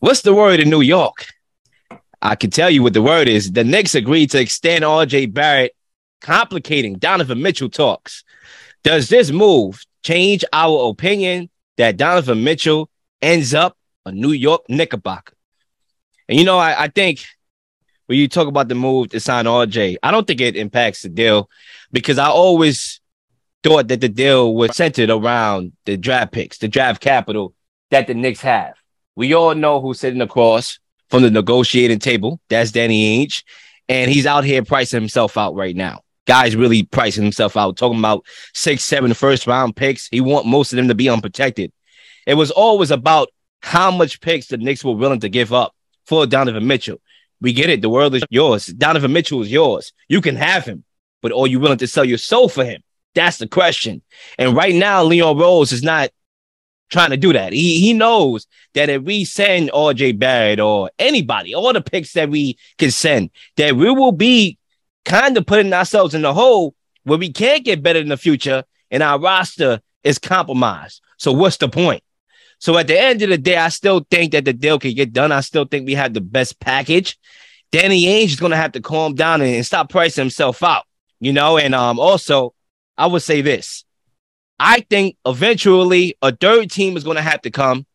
What's the word in New York? I can tell you what the word is. The Knicks agreed to extend R.J. Barrett, complicating Donovan Mitchell talks. Does this move change our opinion that Donovan Mitchell ends up a New York Knickerbocker? And, I think when you talk about the move to sign RJ, I don't think it impacts the deal because I always thought that the deal was centered around the draft picks, the draft capital that the Knicks have. We all know who's sitting across from the negotiating table. That's Danny Ainge. And he's out here pricing himself out right now. Guy's really pricing himself out, talking about 6, 7 first-round picks. He wants most of them to be unprotected. It was always about how much picks the Knicks were willing to give up for Donovan Mitchell. We get it. The world is yours. Donovan Mitchell is yours. You can have him, but are you willing to sell your soul for him? That's the question. And right now, Leon Rose is not trying to do that. He knows that if we send R.J. Barrett or anybody, all the picks that we can send, that we will be kind of putting ourselves in the hole where we can't get better in the future and our roster is compromised. So what's the point? So at the end of the day, I still think that the deal can get done. I still think we have the best package. Danny Ainge is going to have to calm down and stop pricing himself out, and also I would say this. I think eventually a third team is going to have to come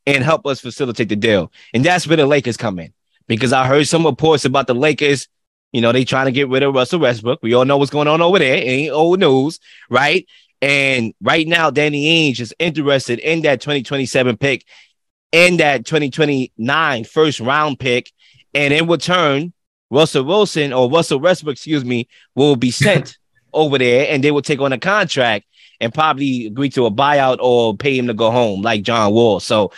and help us facilitate the deal. And that's where the Lakers come in, because I heard some reports about the Lakers. They trying to get rid of Russell Westbrook. We all know what's going on over there. It ain't old news, right? And right now, Danny Ainge is interested in that 2027 pick and that 2029 first round pick. And in return, Russell Westbrook, will be sent over there and they will take on a contract and probably agree to a buyout or pay him to go home like John Wall. So,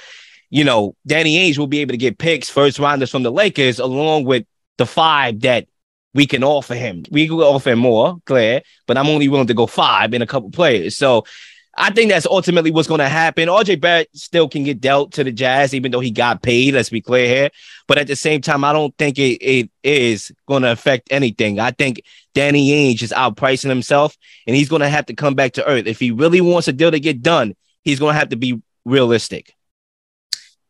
Danny Ainge will be able to get picks, first rounders from the Lakers, along with the 5 that we can offer him. We can offer him more, clear, but I'm only willing to go 5 in a couple players. So I think that's ultimately what's going to happen. R.J. Barrett still can get dealt to the Jazz, even though he got paid. Let's be clear here. But at the same time, I don't think it is going to affect anything. I think Danny Ainge is outpricing himself, and he's going to have to come back to earth. If he really wants a deal to get done, he's going to have to be realistic.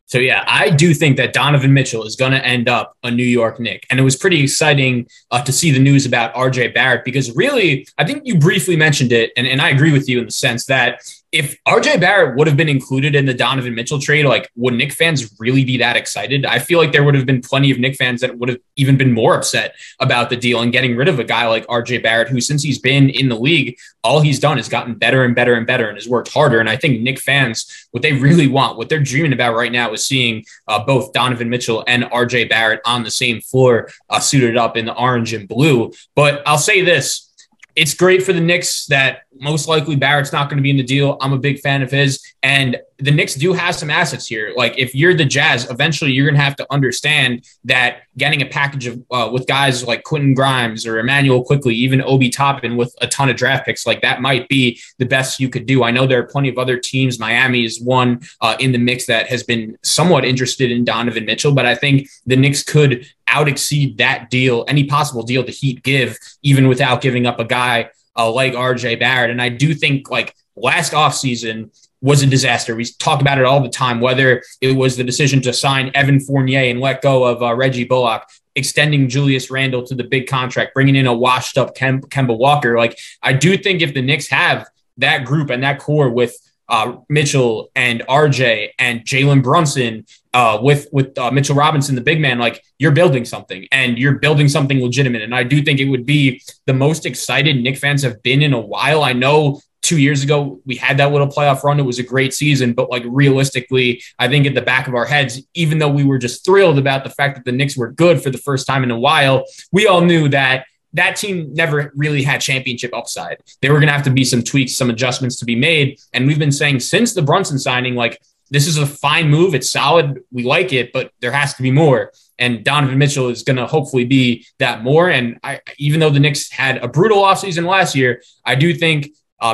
So, yeah, I do think that Donovan Mitchell is going to end up a New York Knick. And it was pretty exciting to see the news about R.J. Barrett, because really, I think you briefly mentioned it, and I agree with you in the sense that if R.J. Barrett would have been included in the Donovan Mitchell trade, would Knick fans really be that excited? I feel like there would have been plenty of Knick fans that would have even been more upset about the deal and getting rid of a guy like R.J. Barrett, who, since he's been in the league, all he's done is gotten better and better and better and has worked harder. And I think Knick fans, what they really want, what they're dreaming about right now is seeing both Donovan Mitchell and R.J. Barrett on the same floor, suited up in the orange and blue. But I'll say this. It's great for the Knicks that most likely Barrett's not going to be in the deal. I'm a big fan of his. And the Knicks do have some assets here. If you're the Jazz, eventually you're going to have to understand that getting a package of with guys like Quentin Grimes or Emmanuel Quickly, even Obi Toppin with a ton of draft picks, that might be the best you could do. I know there are plenty of other teams. Miami is one in the mix that has been somewhat interested in Donovan Mitchell, but I think the Knicks could out-exceed that deal, any possible deal the Heat give, even without giving up a guy like R.J. Barrett. And I do think last offseason was a disaster. We talk about it all the time, whether it was the decision to sign Evan Fournier and let go of Reggie Bullock, extending Julius Randle to the big contract, bringing in a washed-up Kemba Walker. I do think if the Knicks have that group and that core with Mitchell and RJ and Jalen Brunson with Mitchell Robinson, the big man, you're building something and you're building something legitimate. And I do think it would be the most excited Knicks fans have been in a while. I know 2 years ago we had that little playoff run. It was a great season, but realistically, I think at the back of our heads, even though we were just thrilled about the fact that the Knicks were good for the first time in a while, we all knew that team never really had championship upside. There were going to have to be some tweaks, some adjustments to be made. And we've been saying since the Brunson signing, this is a fine move. It's solid. We like it, but there has to be more. And Donovan Mitchell is going to hopefully be that more. And even though the Knicks had a brutal offseason last year, I do think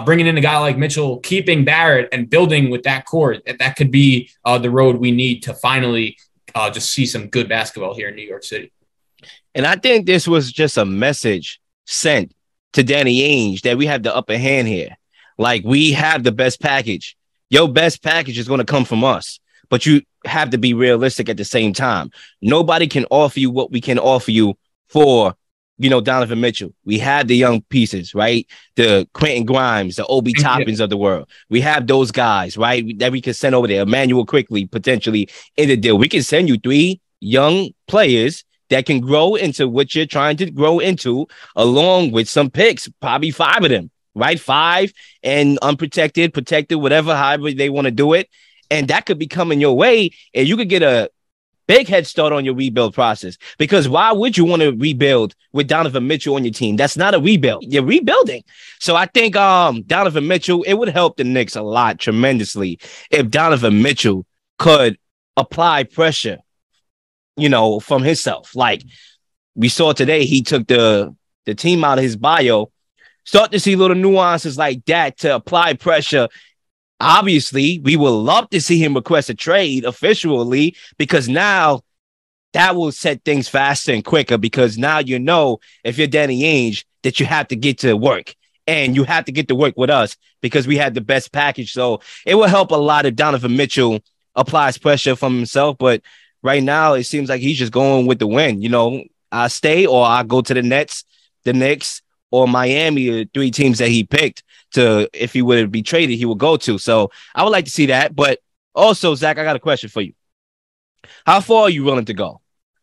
bringing in a guy like Mitchell, keeping Barrett and building with that core, that could be the road we need to finally just see some good basketball here in New York City. And I think this was just a message sent to Danny Ainge that we have the upper hand here. We have the best package. Your best package is going to come from us. but you have to be realistic at the same time. Nobody can offer you what we can offer you for, Donovan Mitchell. We have the young pieces, right? The Quentin Grimes, the Obi Toppins of the world. We have those guys, right? That we can send over there. Emmanuel quickly, potentially in the deal. We can send you 3 young players that can grow into what you're trying to grow into, along with some picks, probably 5 of them, right? 5 and unprotected, protected, whatever, however they want to do it. And that could be coming your way, and you could get a big head start on your rebuild process. Because why would you want to rebuild with Donovan Mitchell on your team? That's not a rebuild. You're rebuilding. So I think Donovan Mitchell, it would help the Knicks a lot tremendously if Donovan Mitchell could apply pressure, from himself. Like we saw today, he took the team out of his bio. Start to see little nuances like that to apply pressure. Obviously, we would love to see him request a trade officially, because now that will set things faster and quicker, because now if you're Danny Ainge that you have to get to work, and you have to get to work with us because we have the best package. So it will help a lot if Donovan Mitchell applies pressure from himself. But right now, it seems like he's just going with the win. I stay or I go to the Nets, the Knicks, or Miami, the 3 teams that he picked to, if he would be traded, he would go to. So I would like to see that. But also, Zach, I got a question for you. How far are you willing to go?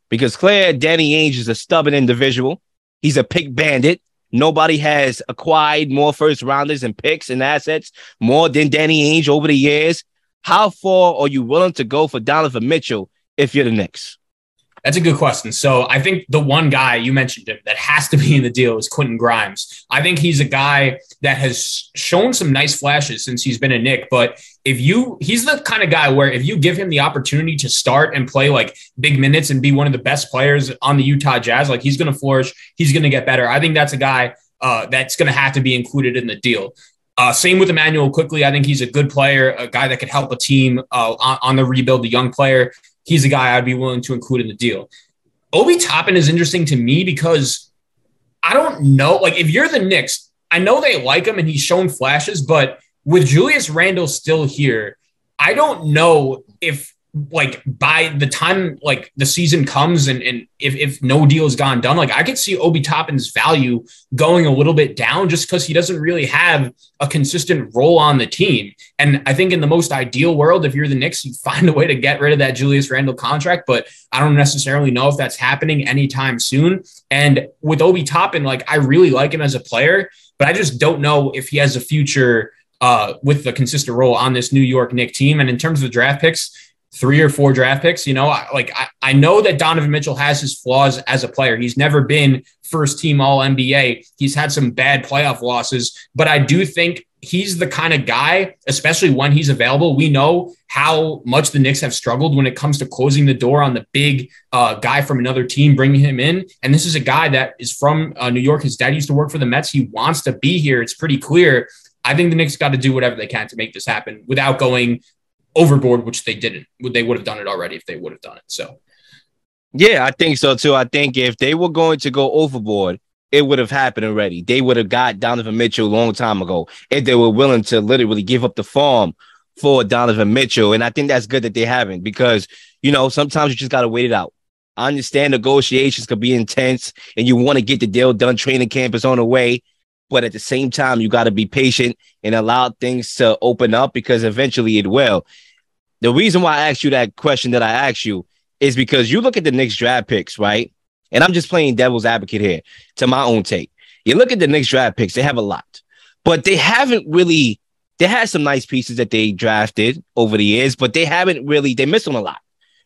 Because Danny Ainge is a stubborn individual. He's a pick bandit. Nobody has acquired more first rounders and picks and assets more than Danny Ainge over the years. How far are you willing to go for Donovan Mitchell if you're the Knicks? That's a good question. So I think the one guy you mentioned that has to be in the deal is Quentin Grimes. I think he's a guy that has shown some nice flashes since he's been a Knick, but he's the kind of guy where if you give him the opportunity to start and play like big minutes and be one of the best players on the Utah Jazz, like he's going to flourish. He's going to get better. I think that's a guy that's going to have to be included in the deal. Same with Emmanuel quickly. I think he's a good player, a guy that could help a team on the rebuild, a young player. He's a guy I'd be willing to include in the deal. Obi Toppin is interesting to me because I don't know. Like, if you're the Knicks, I know they like him and he's shown flashes, but with Julius Randle still here, I don't know if, like, by the time, like, the season comes and if no deal has gone done, like, I could see Obi Toppin's value going a little bit down just because he doesn't really have a consistent role on the team. And I think in the most ideal world, if you're the Knicks, you find a way to get rid of that Julius Randle contract, but I don't necessarily know if that's happening anytime soon. And with Obi Toppin, like, I really like him as a player, but I just don't know if he has a future with a consistent role on this New York Knicks team. And in terms of the draft picks, 3 or 4 draft picks, I know that Donovan Mitchell has his flaws as a player. He's never been first team all NBA. He's had some bad playoff losses, but I do think he's the kind of guy, especially when he's available. We know how much the Knicks have struggled when it comes to closing the door on the big guy from another team, bringing him in. And this is a guy that is from New York. His dad used to work for the Mets. He wants to be here. It's pretty clear. I think the Knicks got to do whatever they can to make this happen without going overboard, which they didn't. They would have done it already if they would have done it. So, yeah, I think so too. I think if they were going to go overboard, it would have happened already. They would have got Donovan Mitchell a long time ago if they were willing to literally give up the farm for Donovan Mitchell. And I think that's good that they haven't, because, sometimes you just got to wait it out. I understand negotiations could be intense and you want to get the deal done. Training camp is on the way. But at the same time, you got to be patient and allow things to open up, because eventually it will. The reason why I asked you that question that I asked you is because you look at the Knicks draft picks, right? And I'm just playing devil's advocate here to my own take. You look at the Knicks draft picks, they have a lot, but they haven't really, they had some nice pieces that they drafted over the years, but they haven't really, they missed on a lot,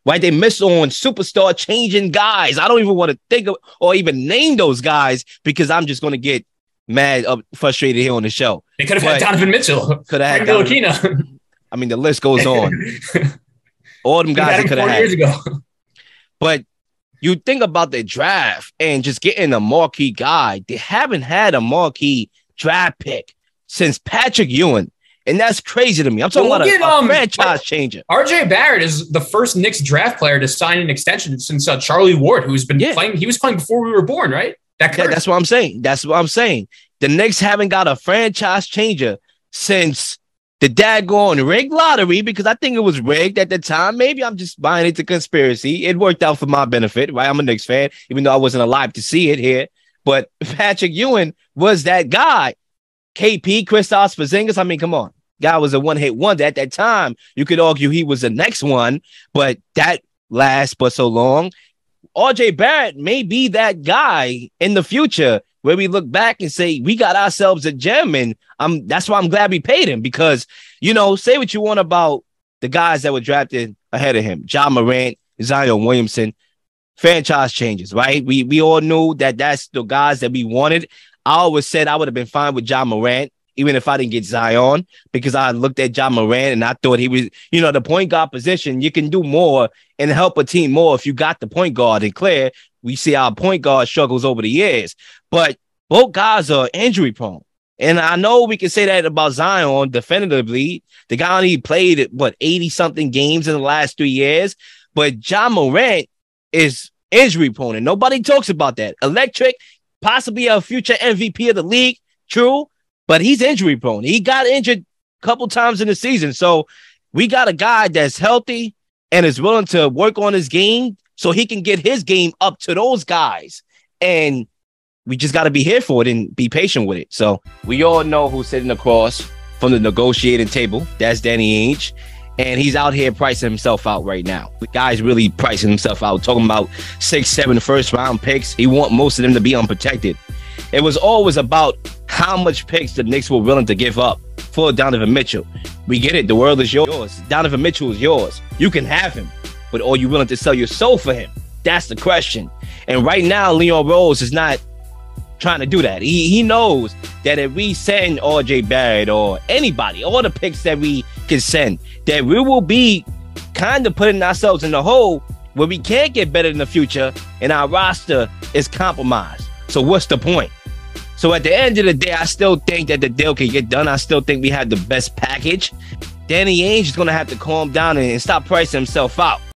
right? They missed on superstar changing guys. I don't even want to think of or even name those guys, because I'm just going to get mad, frustrated here on the show. They could have had Donovan Mitchell. Could have had I mean, the list goes on. All them guys they could have had. Years ago. But you think about the draft and just getting a marquee guy. They haven't had a marquee draft pick since Patrick Ewing. And that's crazy to me. I'm talking about a franchise changer. R.J. Barrett is the first Knicks draft player to sign an extension since Charlie Ward, who's been playing. He was playing before we were born, right? That's what I'm saying. That's what I'm saying. The Knicks haven't got a franchise changer since the daggone rigged lottery, because I think it was rigged at the time. Maybe I'm just buying into conspiracy. It worked out for my benefit, right? I'm a Knicks fan, even though I wasn't alive to see it here. But Patrick Ewing was that guy. KP, Kristaps Porzingis. I mean, come on. Guy was a one-hit wonder. At that time, you could argue he was the next one, but that lasts but so long. R.J. Barrett may be that guy in the future where we look back and say, we got ourselves a gem. And that's why I'm glad we paid him, because, you know, say what you want about the guys that were drafted ahead of him. Ja Morant, Zion Williamson, franchise changes, right? We all knew that that's the guys that we wanted. I always said I would have been fine with Ja Morant, even if I didn't get Zion, because I looked at Ja Morant and I thought he was, you know, the point guard position. You can do more and help a team more if you got the point guard. And clear, we see our point guard struggles over the years, but both guys are injury prone. And I know we can say that about Zion definitively. The guy only played, 80-something games in the last 3 years, but Ja Morant is injury prone, and nobody talks about that. Electric, possibly a future MVP of the league, true, but he's injury prone. He got injured a couple times in the season. So we got a guy that's healthy and is willing to work on his game so he can get his game up to those guys. And we just got to be here for it and be patient with it. So we all know who's sitting across from the negotiating table. That's Danny Ainge. And he's out here pricing himself out right now. The guy's really pricing himself out, talking about 6-7 first-round picks. He wants most of them to be unprotected. It was always about how much picks the Knicks were willing to give up for Donovan Mitchell. We get it. The world is yours. Donovan Mitchell is yours. You can have him, but are you willing to sell your soul for him? That's the question. And right now, Leon Rose is not trying to do that. He knows that if we send R.J. Barrett or anybody, all the picks that we can send, that we will be kind of putting ourselves in the hole where we can't get better in the future and our roster is compromised. So what's the point? So at the end of the day, I still think that the deal can get done. I still think we have the best package. Danny Ainge is going to have to calm down and stop pricing himself out.